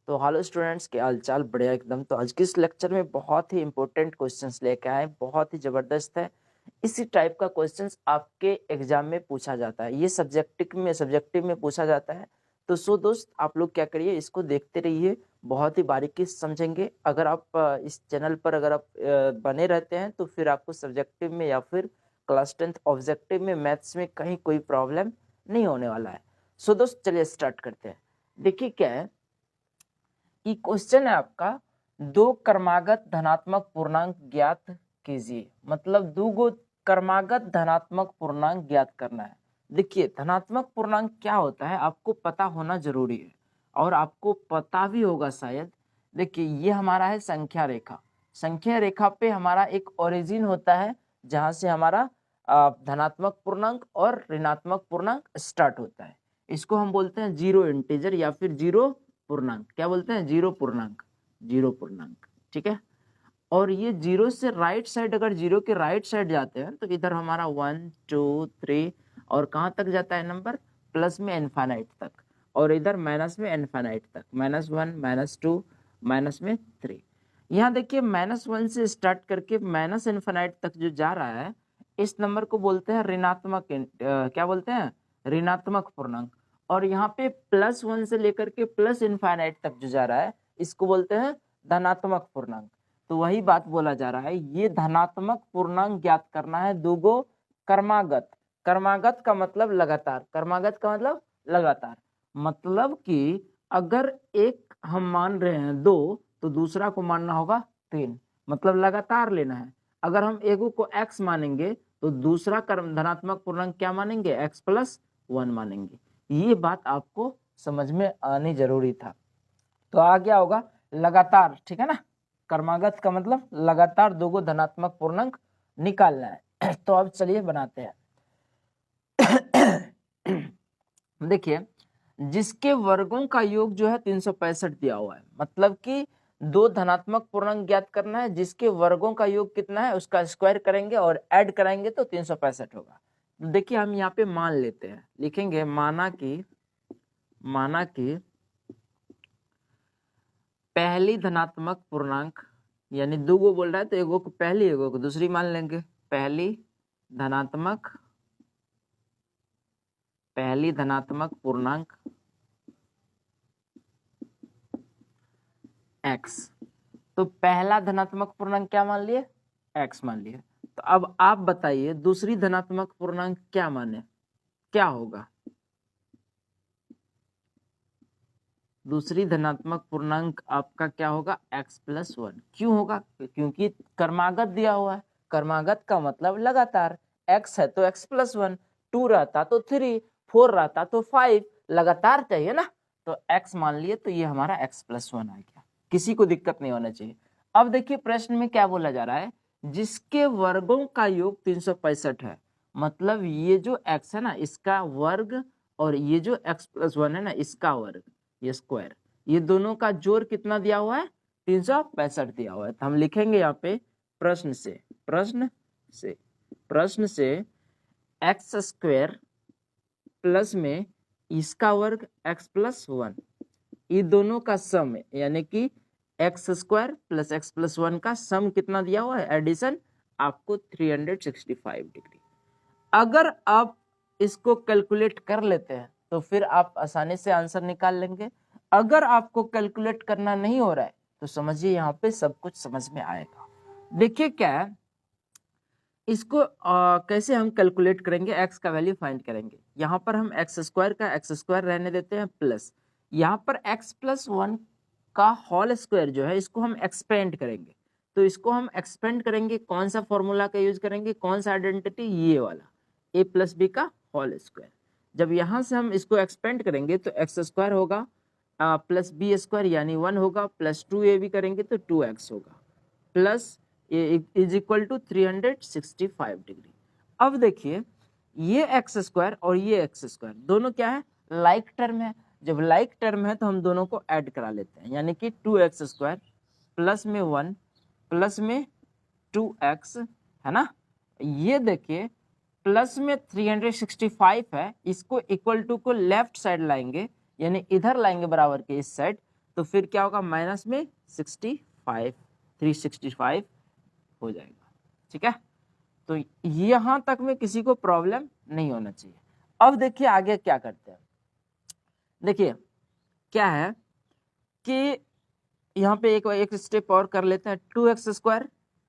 तो hello students, क्या हालचाल? बढ़िया एकदम। तो आज के इस लेक्चर में बहुत ही इंपॉर्टेंट क्वेश्चंस लेके आए, बहुत ही जबरदस्त है। इसी टाइप का क्वेश्चंस आपके एग्जाम में पूछा जाता है, ये सब्जेक्टिव में पूछा जाता है। तो सो दोस्त, आप लोग क्या करिए, इसको देखते रहिए, बहुत ही बारीकी से समझेंगे। अगर आप इस चैनल पर अगर आप बने रहते हैं तो फिर आपको सब्जेक्टिव में या फिर क्लास 10th ऑब्जेक्टिव में मैथ्स में कहीं कोई प्रॉब्लम नहीं होने वाला है। सो दोस्त, चलिए स्टार्ट करते हैं। देखिए क्या है कि क्वेश्चन है आपका, दो क्रमागत धनात्मक पूर्णांक ज्ञात कीजिए। मतलब दो गो क्रमागत धनात्मक पूर्णांक ज्ञात करना है। देखिए, धनात्मक पूर्णांक क्या होता है आपको पता होना जरूरी है, और आपको पता भी होगा शायद। देखिए, ये हमारा है संख्या रेखा। संख्या रेखा पे हमारा एक ओरिजिन होता है, जहां से हमारा धनात्मक पूर्णांक और ऋणात्मक पूर्णांक स्टार्ट होता है। इसको हम बोलते हैं जीरो इंटीजर या फिर जीरो पूर्णांक। क्या बोलते हैं? जीरो पूर्णांक। जीरो पूर्णांक, ठीक है। और ये जीरो से राइट साइड, अगर जीरो के राइट साइड जाते हैं तो इधर हमारा 1 2 3 और कहाँ तक जाता है नंबर? प्लस में इनफाइनाइट तक, और इधर माइनस में इनफाइनाइट तक, -1 -2 माइनस में 3। यहाँ देखिए, -1 से स्टार्ट करके माइनस इनफाइनाइट तक जो जा रहा है, इस नंबर को बोलते हैं ऋणात्मक। क्या बोलते हैं? ऋणात्मक पूर्णांक। और यहाँ पे +1 से लेकर के प्लस इनफाइनाइट तक जो जा रहा है, इसको बोलते हैं धनात्मक पूर्णांक। तो वही बात बोला जा रहा है, ये धनात्मक पूर्णांक ज्ञात करना है दूगो क्रमागत। क्रमागत का मतलब लगातार, क्रमागत का मतलब लगातार। मतलब कि अगर एक हम मान रहे हैं 2, तो दूसरा को मानना होगा 3, मतलब लगातार लेना है। अगर हम एगो को x मानेंगे तो दूसरा धनात्मक पूर्णांक क्या मानेंगे? x+1 मानेंगे। ये बात आपको समझ में आनी जरूरी था। तो आ गया होगा लगातार, ठीक है ना। क्रमागत का मतलब लगातार दो धनात्मक पूर्णांक निकालना है। तो अब चलिए बनाते हैं। देखिए, जिसके वर्गों का योग जो है 365 दिया हुआ है, मतलब कि दो धनात्मक पूर्णांक ज्ञात करना है, जिसके वर्गों का योग कितना है उसका स्क्वायर करेंगे और ऐड कराएंगे तो 365 होगा। देखिए, हम यहाँ पे मान लेते हैं, लिखेंगे माना कि पहली धनात्मक पूर्णांक, यानी दो गो बोल रहा है तो एगो को पहली, एगो को दूसरी मान लेंगे। पहली धनात्मक पूर्णांक x। तो पहला धनात्मक पूर्णांक क्या मान लिए? x मान लिए। तो अब आप बताइए दूसरी धनात्मक पूर्णांक क्या माने, क्या होगा? दूसरी धनात्मक पूर्णांक आपका क्या होगा? x+1। क्यों होगा? क्योंकि क्रमागत दिया हुआ है। क्रमागत का मतलब लगातार। x है तो x+1, 2 रहता तो 3, 4 रहता तो 5, लगातार चाहिए ना। तो x मान लिए, तो ये हमारा x+1 आ गया। किसी को दिक्कत नहीं होना चाहिए। अब देखिए, प्रश्न में क्या बोला जा रहा है, जिसके वर्गों का योग 365 है। मतलब ये जो x है ना, इसका वर्ग, और ये जो x+1 है ना, इसका वर्ग, ये स्क्वायर, ये दोनों का जोड़ कितना दिया हुआ है? 365 दिया हुआ है। तो हम लिखेंगे यहाँ पे प्रश्न से x² प्लस में इसका वर्ग x+1, ये दोनों का सम है, यानी कि x² प्लस x+1 का सम कितना दिया हुआ है? एडिशन आपको 365 डिग्री। अगर आप इसको कैलकुलेट कर लेते हैं तो फिर आप आसानी से आंसर निकाल लेंगे। अगर आपको कैलकुलेट करना नहीं हो रहा है तो समझिए यहाँ पे सब कुछ समझ में आएगा। देखिए क्या है, इसको कैसे हम कैलकुलेट करेंगे, x का वैल्यू फाइंड करेंगे। यहाँ पर हम x² का x² रहने देते हैं, प्लस यहाँ पर x+1 का होल स्क्वायर जो है, इसको हम एक्सपेंड करेंगे। तो इसको हम एक्सपेंड करेंगे, कौन सा फॉर्मूला का यूज करेंगे, कौन सा आइडेंटिटी? ये वाला, a+b का होल स्क्वायर। जब यहाँ से हम इसको एक्सपेंड करेंगे तो x² होगा प्लस b² यानी 1 होगा, प्लस 2ab करेंगे तो 2x होगा, plus is equal to 365 degree. अब देखिए, ये x² और ये x² दोनों क्या है? लाइक टर्म है। जब लाइक टर्म है तो हम दोनों को ऐड करा लेते हैं, यानी कि 2x² प्लस में 1 प्लस में 2x, है ना। ये देखिए, प्लस में 365 है, इसको इक्वल टू को लेफ्ट साइड लाएंगे, यानी इधर लाएंगे बराबर के इस साइड, तो फिर क्या होगा, माइनस में 65, 365 हो जाएगा। ठीक है, तो यहां तक में किसी को प्रॉब्लम नहीं होना चाहिए। अब देखिए आगे क्या करते हैं। देखिए क्या है कि यहाँ पे एक स्टेप और कर लेते हैं। 2x²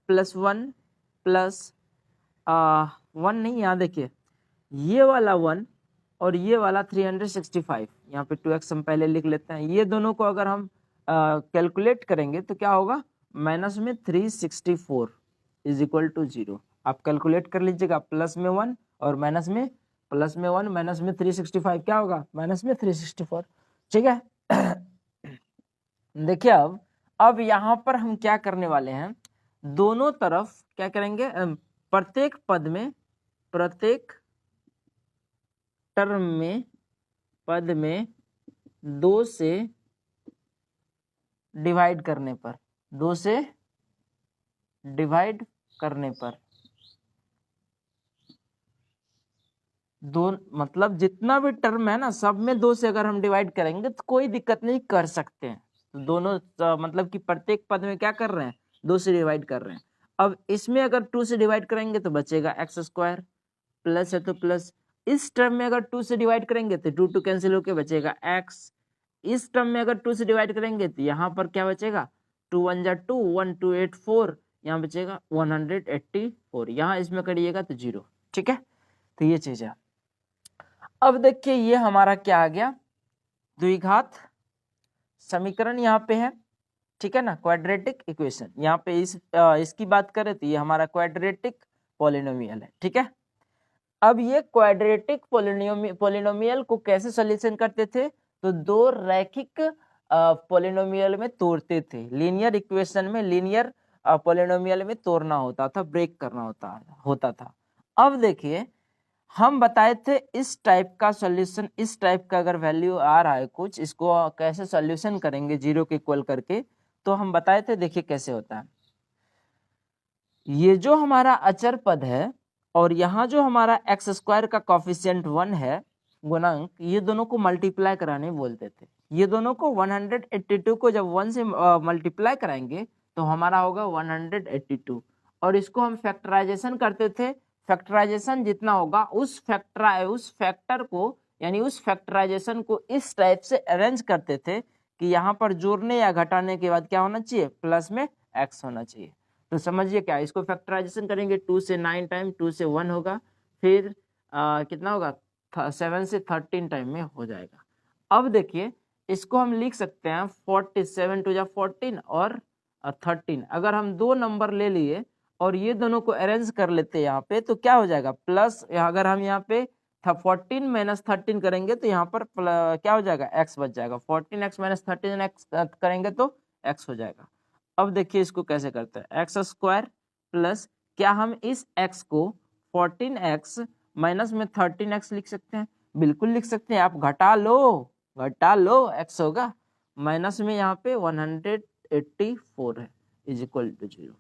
प्लस 1 प्लस 1 नहीं, यहाँ देखिए ये वाला 1 और ये वाला 365, यहाँ पे 2x हम पहले लिख लेते हैं। ये दोनों को अगर हम कैलकुलेट करेंगे तो क्या होगा, माइनस में 364 इज इक्वल टू 0। आप कैलकुलेट कर लीजिएगा, प्लस में 1 और माइनस में, प्लस में 1 माइनस में 365 क्या होगा, माइनस में 364। ठीक है देखिए अब यहाँ पर हम क्या करने वाले हैं, दोनों तरफ क्या करेंगे, प्रत्येक पद में, प्रत्येक टर्म में, पद में 2 से डिवाइड करने पर, 2 से डिवाइड करने पर, दो मतलब जितना भी टर्म है ना सब में 2 से अगर हम डिवाइड करेंगे तो कोई दिक्कत नहीं, कर सकते हैं। तो दोनों मतलब कि प्रत्येक पद में क्या कर रहे हैं, 2 से डिवाइड कर रहे हैं। अब इसमें अगर 2 से डिवाइड करेंगे तो बचेगा x², प्लस है तो प्लस। इस टर्म में अगर 2 से डिवाइड करेंगे तो 2 2 कैंसिल होके बचेगा x। इस टर्म में अगर 2 से डिवाइड करेंगे तो यहाँ पर क्या बचेगा, 2 1 जा 2, 1 2 8 4, यहाँ बचेगा 184। यहाँ इसमें करिएगा तो 0। ठीक है, तो ये चीज है। अब देखिए ये हमारा क्या आ गया, द्विघात समीकरण यहाँ पे है। ठीक है ना, क्वाड्रेटिक इक्वेशन। यहाँ पे इसकी बात करें तो ये हमारा क्वाड्रेटिक पॉलिनोमियल है। ठीक है, अब ये क्वाड्रेटिक पॉलिनोमियल को कैसे सॉल्यूशन करते थे, तो 2 रैखिक पॉलिनोमियल में तोड़ते थे। लीनियर इक्वेशन में, लीनियर पॉलिनोमियल में तोड़ना होता था, ब्रेक करना होता था। अब देखिए हम बताए थे इस टाइप का सॉल्यूशन, इस टाइप का अगर वैल्यू आ रहा है कुछ, इसको कैसे सॉल्यूशन करेंगे 0 के इक्वल करके, तो हम बताए थे देखिए कैसे होता है। ये जो हमारा अचर पद है और यहाँ जो हमारा x² का कॉफिशिएंट 1 है, गुणांक, ये दोनों को मल्टीप्लाई कराने बोलते थे। ये दोनों को 182 को जब 1 से मल्टीप्लाई कराएंगे तो हमारा होगा 182, और इसको हम फैक्टराइजेशन करते थे। फैक्टराइजेशन जितना होगा उस फैक्टर को, यानी उस फैक्टराइजेशन को इस टाइप से अरेंज करते थे कि यहाँ पर जोड़ने या घटाने के बाद क्या होना चाहिए, प्लस में x होना चाहिए। तो समझिए क्या, इसको फैक्टराइजेशन करेंगे 2 से 9 टाइम, 2 से 1 होगा, फिर कितना होगा 7 से 13 टाइम में हो जाएगा। अब देखिए इसको हम लिख सकते हैं 47 टू जा 14 और 13। अगर हम 2 नंबर ले लिए और ये दोनों को अरेंज कर लेते हैं यहाँ पे, तो क्या हो जाएगा, प्लस, अगर हम यहाँ पे 14 माइनस 13 करेंगे तो यहाँ पर क्या हो जाएगा, x बच जाएगा। 14x माइनस 13x करेंगे तो x हो जाएगा। अब देखिए इसको कैसे करते हैं, x² प्लस, क्या हम इस x को 14x माइनस में 13x लिख सकते हैं, बिल्कुल लिख सकते हैं। आप घटा लो x होगा, माइनस में यहाँ पे 184 है, इज इक्वल टू 0।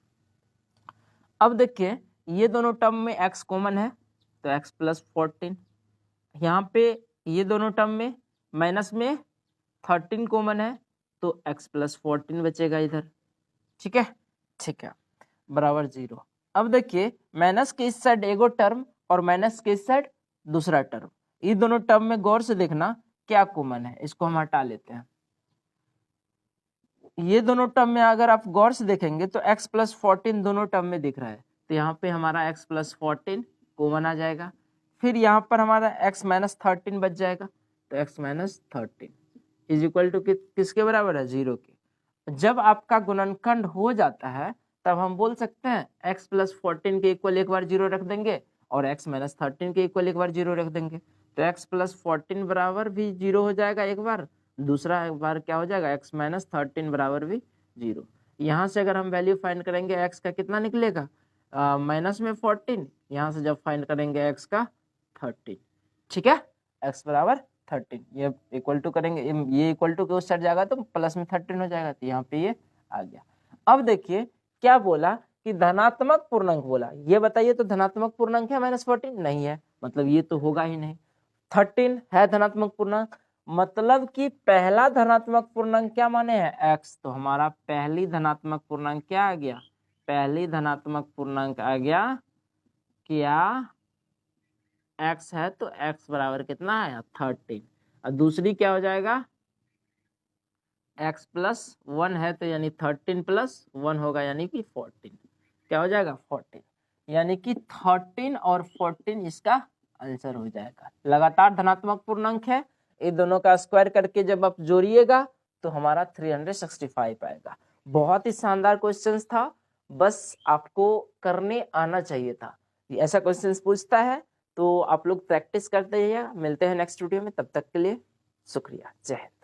अब देखिए ये दोनों टर्म में x कॉमन है तो x प्लस 14, यहाँ पे ये दोनों टर्म में माइनस में 13 कॉमन है तो x प्लस 14 बचेगा इधर। ठीक है, बराबर 0। अब देखिए माइनस के इस साइड एगो टर्म और माइनस के इस साइड दूसरा टर्म, ये दोनों टर्म में गौर से देखना क्या कॉमन है, इसको हम हटा लेते हैं। ये दोनों टर्म में अगर आप गौर से देखेंगे तो x प्लस 14 दोनों टर्म में दिख रहा है, तो यहाँ पे हमारा x प्लस 14 कॉमन आ जाएगा। फिर यहाँ पर हमारा x माइनस 13 बच जाएगा, तो x minus 13 is equal to किसके बराबर है, 0 के। जब आपका गुणनखंड हो जाता है तब हम बोल सकते हैं x प्लस 14 के इक्वल एक बार 0 रख देंगे और x माइनस 13 के इक्वल एक बार 0 रख देंगे, तो x प्लस 14 बराबर भी 0 हो जाएगा एक बार, दूसरा एक बार क्या हो जाएगा, x माइनस 13 बराबर भी 0। यहाँ से अगर हम वैल्यू फाइंड करेंगे x का कितना निकलेगा, माइनस में 14, यहाँ से जब फाइंड करेंगे x का 13। ठीक है, x बराबर 13, ये इक्वल टू करेंगे, ये इक्वल टू के उस साइड जाएगा तो प्लस में 13 हो जाएगा, तो यहाँ पे ये आ गया। अब देखिए क्या बोला कि धनात्मक पूर्णांक बोला, ये बताइए तो धनात्मक पूर्णांक है माइनस 14, नहीं है, मतलब ये तो होगा ही नहीं। 13 है धनात्मक पूर्णांक, मतलब कि पहला धनात्मक पूर्णांक क्या माने हैं x, तो हमारा पहली धनात्मक पूर्णांक क्या आ गया, पहली धनात्मक पूर्णांक आ गया क्या x है, तो x बराबर कितना आया 13। और दूसरी क्या हो जाएगा x प्लस 1 है तो यानी 13 प्लस 1 होगा यानी कि 14, क्या हो जाएगा 14, यानी कि 13 और 14 इसका आंसर हो जाएगा। लगातार धनात्मक पूर्णांक है, ये दोनों का स्क्वायर करके जब आप जोड़िएगा तो हमारा 365 आएगा। बहुत ही शानदार क्वेश्चंस था, बस आपको करने आना चाहिए था। ऐसा क्वेश्चंस पूछता है तो आप लोग प्रैक्टिस करते रहिए। मिलते हैं नेक्स्ट वीडियो में, तब तक के लिए शुक्रिया, जय हिंद।